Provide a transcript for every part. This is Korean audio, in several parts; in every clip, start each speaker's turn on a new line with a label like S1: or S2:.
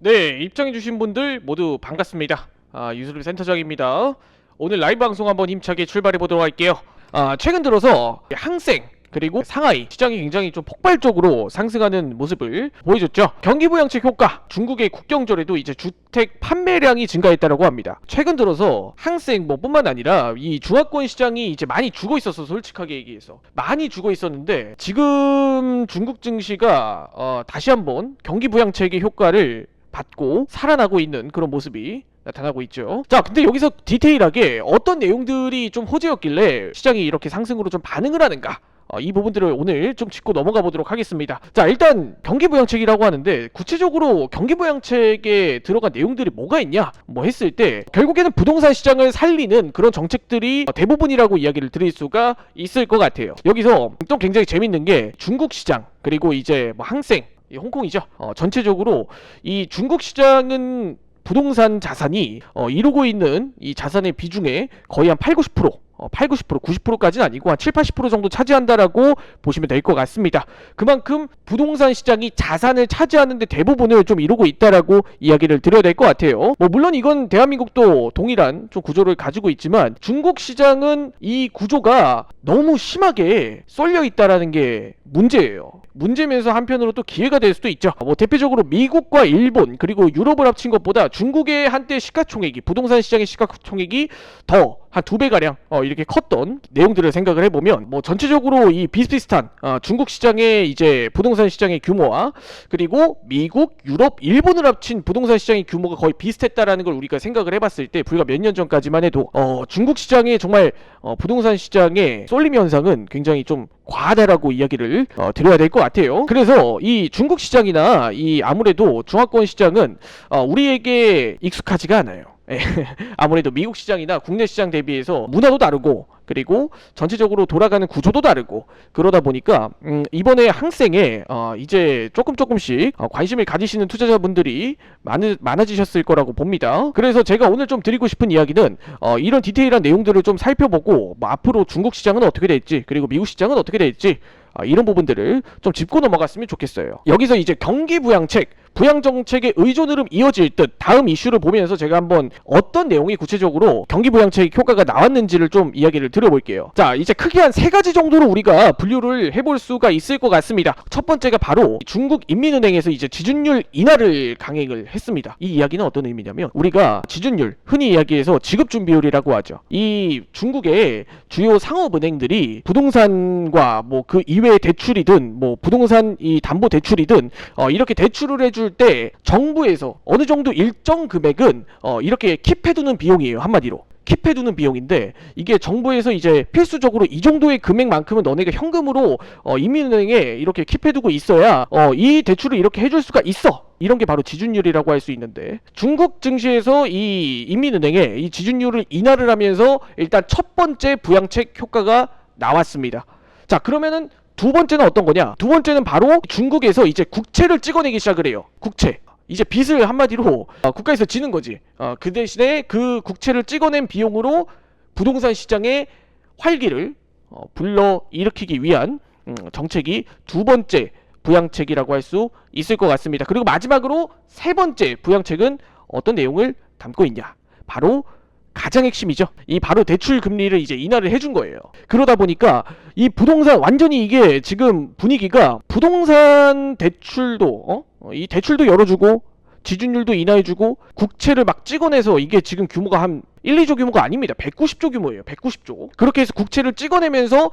S1: 네, 입장해주신 분들 모두 반갑습니다. 유수리 센터장입니다. 오늘 라이브 방송 한번 힘차게 출발해보도록 할게요. 최근 들어서 항생 그리고 상하이 시장이 굉장히 좀 폭발적으로 상승하는 모습을 보여줬죠. 경기부양책 효과, 중국의 국경절에도 이제 주택 판매량이 증가했다고 합니다. 최근 들어서 항생 뿐만 아니라 이 중화권 시장이 이제 많이 죽어 있었어. 솔직하게 얘기해서 많이 죽어 있었는데 지금 중국 증시가 다시 한번 경기부양책의 효과를 받고 살아나고 있는 그런 모습이 나타나고 있죠. 자, 근데 여기서 디테일하게 어떤 내용들이 좀 호재였길래 시장이 이렇게 상승으로 좀 반응을 하는가, 이 부분들을 오늘 좀 짚고 넘어가 보도록 하겠습니다. 자, 일단 경기부양책이라고 하는데 구체적으로 경기부양책에 들어간 내용들이 뭐가 있냐 했을 때 결국에는 부동산 시장을 살리는 그런 정책들이 대부분이라고 이야기를 드릴 수가 있을 것 같아요. 여기서 또 굉장히 재밌는 게 중국 시장 그리고 이제 항생, 홍콩이죠. 전체적으로 이 중국 시장은 부동산 자산이 이루고 있는 이 자산의 비중에 거의 한 80, 90%, 90%까지는 아니고 한 7, 80% 정도 차지한다라고 보시면 될 것 같습니다. 그만큼 부동산 시장이 자산을 차지하는데 대부분을 좀 이루고 있다라고 이야기를 드려야 될 것 같아요. 물론 이건 대한민국도 동일한 좀 구조를 가지고 있지만 중국 시장은 이 구조가 너무 심하게 쏠려 있다라는 게 문제예요. 문제면서 한편으로 또 기회가 될 수도 있죠. 대표적으로 미국과 일본 그리고 유럽을 합친 것보다 중국의 한때 시가총액이, 부동산 시장의 시가총액이 더 한 2배가량 이렇게 컸던 내용들을 생각을 해보면 전체적으로 이 비슷비슷한 중국 시장의 이제 부동산 시장의 규모와 그리고 미국, 유럽, 일본을 합친 부동산 시장의 규모가 거의 비슷했다라는 걸 우리가 생각을 해봤을 때 불과 몇 년 전까지만 해도 중국 시장의 정말 부동산 시장의 쏠림 현상은 굉장히 좀 과하다라고 이야기를 드려야 될 것 같아요. 그래서 이 중국 시장이나 이 아무래도 중화권 시장은 우리에게 익숙하지가 않아요. 아무래도 미국 시장이나 국내 시장 대비해서 문화도 다르고 그리고 전체적으로 돌아가는 구조도 다르고 그러다 보니까 이번에 항생에 이제 조금씩 관심을 가지시는 투자자분들이 많아지셨을 거라고 봅니다. 그래서 제가 오늘 좀 드리고 싶은 이야기는 이런 디테일한 내용들을 좀 살펴보고 앞으로 중국 시장은 어떻게 될지 그리고 미국 시장은 어떻게 될지 이런 부분들을 좀 짚고 넘어갔으면 좋겠어요. 여기서 이제 경기부양책, 부양정책의 의존으로 이어질 듯 다음 이슈를 보면서 제가 한번 어떤 내용이 구체적으로 경기부양책 효과가 나왔는지를 좀 이야기를 드려볼게요. 자, 이제 크게 한 3가지 정도로 우리가 분류를 해볼 수가 있을 것 같습니다. 첫 번째가 바로 중국 인민은행에서 이제 지준율 인하를 강행을 했습니다. 이 이야기는 어떤 의미냐면 우리가 지준율, 흔히 이야기해서 지급준비율이라고 하죠. 이 중국의 주요 상업은행들이 부동산과 그 이외의 대출이든 부동산 이 담보 대출이든 이렇게 대출을 해줄 때 정부에서 어느 정도 일정 금액은 이렇게 킵해두는 비용이에요. 한마디로 킵해두는 비용인데 이게 정부에서 이제 필수적으로 이 정도의 금액만큼은 너네가 현금으로 인민은행에 이렇게 킵해두고 있어야 이 대출을 이렇게 해줄 수가 있어. 이런 게 바로 지준율이라고 할 수 있는데 중국 증시에서 이 인민은행에 이 지준율을 인하를 하면서 일단 첫 번째 부양책 효과가 나왔습니다. 자, 그러면은 두 번째는 어떤 거냐? 두 번째는 바로 중국에서 이제 국채를 찍어내기 시작을 해요. 국채. 이제 빚을 한마디로 국가에서 지는 거지. 그 대신에 그 국채를 찍어낸 비용으로 부동산 시장의 활기를 불러일으키기 위한 정책이 두 번째 부양책이라고 할 수 있을 것 같습니다. 그리고 마지막으로 세 번째 부양책은 어떤 내용을 담고 있냐? 바로 가장 핵심이죠. 이 바로 대출 금리를 이제 인하를 해준 거예요. 그러다 보니까 이 부동산 완전히 이게 지금 분위기가 부동산 대출도 이 대출도 열어주고 지준율도 인하해주고 국채를 막 찍어내서 이게 지금 규모가 한 1, 2조 규모가 아닙니다. 190조 규모예요. 190조. 그렇게 해서 국채를 찍어내면서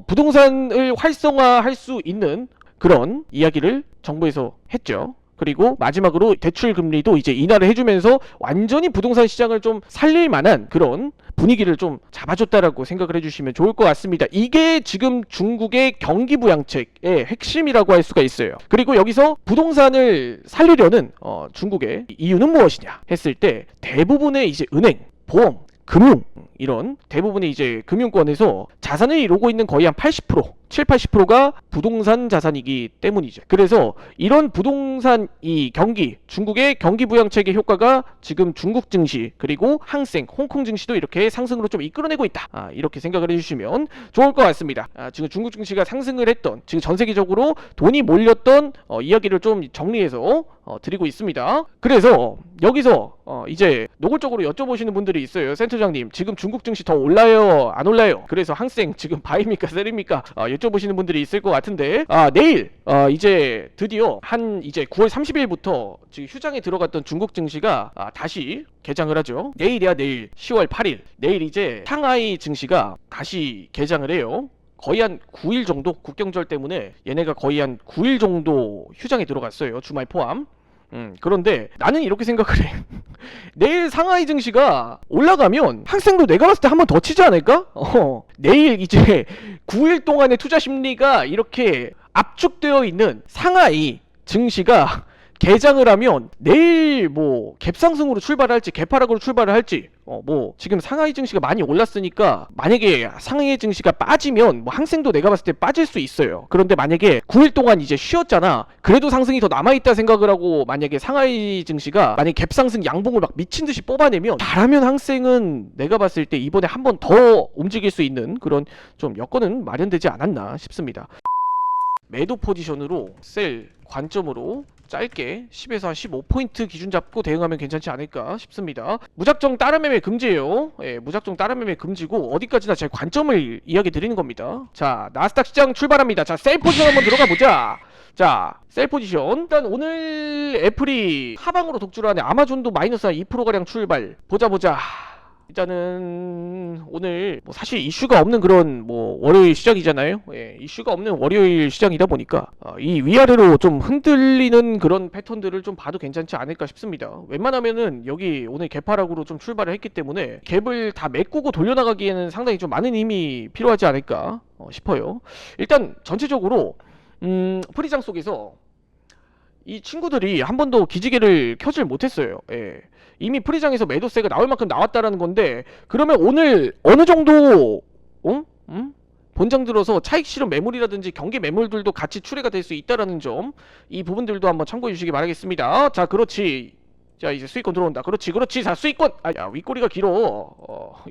S1: 부동산을 활성화할 수 있는 그런 이야기를 정부에서 했죠. 그리고 마지막으로 대출 금리도 이제 인하를 해주면서 완전히 부동산 시장을 좀 살릴 만한 그런 분위기를 좀 잡아줬다라고 생각을 해주시면 좋을 것 같습니다. 이게 지금 중국의 경기부양책의 핵심이라고 할 수가 있어요. 그리고 여기서 부동산을 살리려는 중국의 이유는 무엇이냐 했을 때 대부분의 이제 은행, 보험, 금융 이런 대부분의 이제 금융권에서 자산을 이루고 있는 거의 한 80%, 7, 80%가 부동산 자산이기 때문이죠. 그래서 이런 부동산 이 경기, 중국의 경기 부양 체계 효과가 지금 중국 증시 그리고 항생, 홍콩 증시도 이렇게 상승으로 좀 이끌어내고 있다. 이렇게 생각을 해주시면 좋을 것 같습니다. 지금 중국 증시가 상승을 했던, 지금 전 세계적으로 돈이 몰렸던 이야기를 좀 정리해서 드리고 있습니다. 그래서 여기서 이제 노골적으로 여쭤보시는 분들이 있어요. 센터장님, 지금 중국 증시 더 올라요? 안 올라요? 그래서 항생 지금 바이입니까? 셀입니까? 여쭤보시는 분들이 있을 것 같은데, 내일 이제 드디어 한 이제 9월 30일부터 지금 휴장에 들어갔던 중국 증시가 다시 개장을 하죠. 내일이야, 내일 10월 8일. 내일 이제 상하이 증시가 다시 개장을 해요. 거의 한 9일 정도, 국경절 때문에 얘네가 거의 한 9일 정도 휴장에 들어갔어요. 주말 포함. 그런데 나는 이렇게 생각을 해. 내일 상하이 증시가 올라가면 항생도 내가 봤을 때 한 번 더 치지 않을까? 내일 이제 9일 동안의 투자 심리가 이렇게 압축되어 있는 상하이 증시가 개장을 하면 내일 뭐 갭상승으로 출발할지 갭하락으로 출발을 할지 뭐 지금 상하이 증시가 많이 올랐으니까 만약에 상하이 증시가 빠지면 뭐 항생도 내가 봤을 때 빠질 수 있어요. 그런데 만약에 9일 동안 이제 쉬었잖아. 그래도 상승이 더 남아있다 생각을 하고 만약에 상하이 증시가 만약에 갭상승 양봉을 막 미친듯이 뽑아내면 잘하면 항생은 내가 봤을 때 이번에 한 번 더 움직일 수 있는 그런 좀 여건은 마련되지 않았나 싶습니다. 매도 포지션으로 셀 관점으로 짧게 10에서 한 15포인트 기준 잡고 대응하면 괜찮지 않을까 싶습니다. 무작정 다른 매매 금지예요. 무작정 다른 매매 금지고 어디까지나 제 관점을 이야기 드리는 겁니다. 자, 나스닥 시장 출발합니다. 자, 셀 포지션 한번 들어가 보자. 자, 셀 포지션. 일단 오늘 애플이 하방으로 독주를 하네. 아마존도 마이너스 한 2%가량 출발. 보자. 일단은 오늘 뭐 사실 이슈가 없는 그런 뭐 월요일 시장이잖아요. 이슈가 없는 월요일 시장이다 보니까 이 위아래로 좀 흔들리는 그런 패턴들을 좀 봐도 괜찮지 않을까 싶습니다. 웬만하면은 여기 오늘 갭하락으로 좀 출발을 했기 때문에 갭을 다 메꾸고 돌려나가기에는 상당히 좀 많은 힘이 필요하지 않을까 싶어요. 일단 전체적으로 프리장 속에서 이 친구들이 한 번도 기지개를 켜질 못했어요. 이미 프리장에서 매도세가 나올 만큼 나왔다라는 건데, 그러면 오늘 어느 정도 본장 들어서 차익 실현 매물이라든지 경계 매물들도 같이 출회가 될 수 있다라는 점, 이 부분들도 한번 참고해 주시기 바라겠습니다. 자, 그렇지. 자, 이제 수익권 들어온다. 그렇지. 자, 수익권. 야, 윗꼬리가 길어.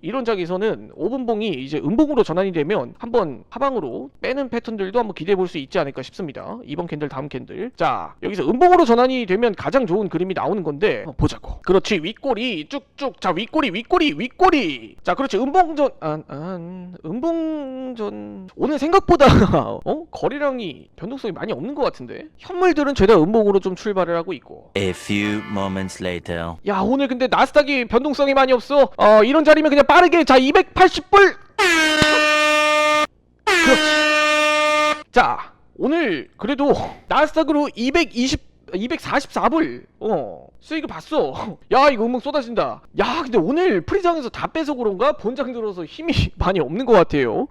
S1: 이런 장에서는 5분봉이 이제 음봉으로 전환이 되면 한번 하방으로 빼는 패턴들도 한번 기대해 볼 수 있지 않을까 싶습니다. 이번 캔들, 다음 캔들. 자, 여기서 음봉으로 전환이 되면 가장 좋은 그림이 나오는 건데, 보자고. 그렇지. 윗꼬리 쭉쭉. 자, 윗꼬리. 자, 그렇지. 음봉전. 음봉전. 오늘 생각보다 거래량이 변동성이 많이 없는 것 같은데. 현물들은 죄다 음봉으로 좀 출발을 하고 있고.
S2: A few moments later.
S1: 야, 오늘 근데 나스닥이 변동성이 많이 없어. 이런 자리면 그냥 빠르게. 자, 280불. 그렇지. 자, 오늘 그래도 나스닥으로 244불 수익을 봤어. 야, 이거 음악 쏟아진다. 야, 근데 오늘 프리장에서 다 빼서 그런가? 본장 들어서 힘이 많이 없는 것 같아요.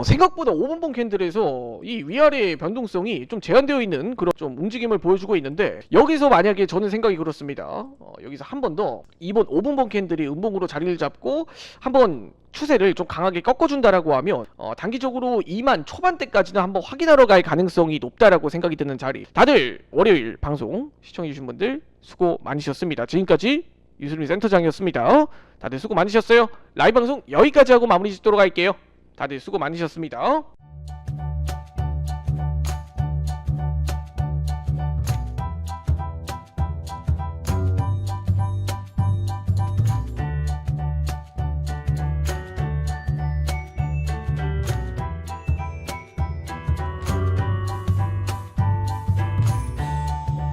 S1: 생각보다 5분봉 캔들에서 이 위아래 변동성이 좀 제한되어 있는 그런 좀 움직임을 보여주고 있는데, 여기서 만약에 저는 생각이 그렇습니다. 여기서 한 번 더 이번 5분봉 캔들이 음봉으로 자리를 잡고 한번 추세를 좀 강하게 꺾어준다라고 하면 단기적으로 2만 초반대까지는 한번 확인하러 갈 가능성이 높다라고 생각이 드는 자리. 다들 월요일 방송 시청해주신 분들 수고 많으셨습니다. 지금까지 유수림 센터장이었습니다. 다들 수고 많으셨어요. 라이브 방송 여기까지 하고 마무리 짓도록 할게요. 다들 수고 많으셨습니다.